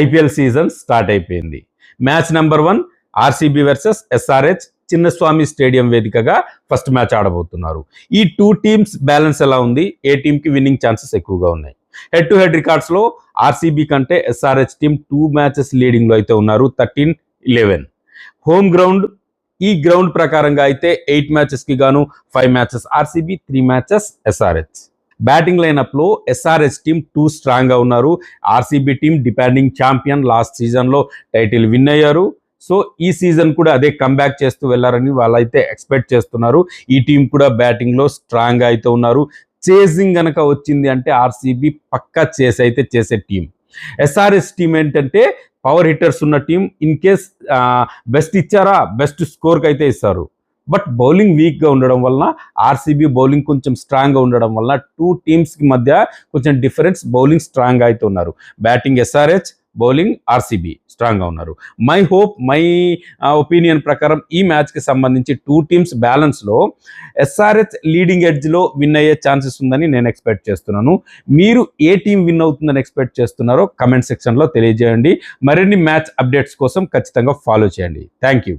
IPL season start అయిపోయింది. Match number 1 RCB versus SRH Chinnaswamy stadium వేదికగా first match ఆడబోతున్నారు. ఈ 2 teams balance ఎలా ఉంది? ఏ టీంకి విన్నింగ్ ఛాన్సెస్ ఎక్కువగా ఉన్నాయి? హెడ్ టు హెడ్ రికార్డ్స్లో ఆర్సీబీ కంటే ఎస్ఆర్హెచ్ టీం 2 మ్యాచెస్ లీడింగ్లో అయితే ఉన్నారు, 13-11. హోమ్ గ్రౌండ్, ఈ గ్రౌండ్ ప్రకారంగా అయితే 8 మ్యాచెస్కి గాను 5 matches RCB, 3 matches SRH. Batting లైనప్లో ఎస్ఆర్హెచ్ టీం 2 స్ట్రాంగ్గా ఉన్నారు. RCB team depending champion, last సీజన్లో టైటిల్ విన్ అయ్యారు. సో ఈ సీజన్ కూడా అదే కంబ్యాక్ చేస్తూ వెళ్ళారని వాళ్ళైతే ఎక్స్పెక్ట్ చేస్తున్నారు. ఈ టీం కూడా బ్యాటింగ్లో స్ట్రాంగ్గా అయితే ఉన్నారు. చేసింగ్ గనక వచ్చింది అంటే ఆర్సీబీ పక్కా చేసే టీం. ఎస్ఆర్హెచ్ టీం ఏంటంటే పవర్ హిట్టర్స్ ఉన్న టీం. ఇన్ కేస్ బెస్ట్ ఇచ్చారా, బెస్ట్ స్కోర్కి అయితే ఇస్తారు. బట్ బౌలింగ్ వీక్గా ఉండడం వలన ఆర్సీబీ బౌలింగ్ కొంచెం స్ట్రాంగ్గా ఉండడం వలన 2 టీమ్స్కి మధ్య కొంచెం డిఫరెన్స్. బౌలింగ్ స్ట్రాంగ్గా అయితే ఉన్నారు. బ్యాటింగ్ ఎస్ఆర్హెచ్, బౌలింగ్ ఆర్సీబీ స్ట్రాంగ్గా ఉన్నారు. మై ఒపీనియన్ ప్రకారం ఈ మ్యాచ్కి సంబంధించి 2 టీమ్స్ బ్యాలెన్స్లో ఎస్ఆర్హెచ్ లీడింగ్ ఎడ్జ్లో విన్ అయ్యే ఛాన్సెస్ ఉందని నేను ఎక్స్పెక్ట్ చేస్తున్నాను. మీరు ఏ టీం విన్ అవుతుందని ఎక్స్పెక్ట్ చేస్తున్నారో కమెంట్ సెక్షన్లో తెలియజేయండి. మరిన్ని మ్యాచ్ అప్డేట్స్ కోసం ఖచ్చితంగా ఫాలో చేయండి. Thank you.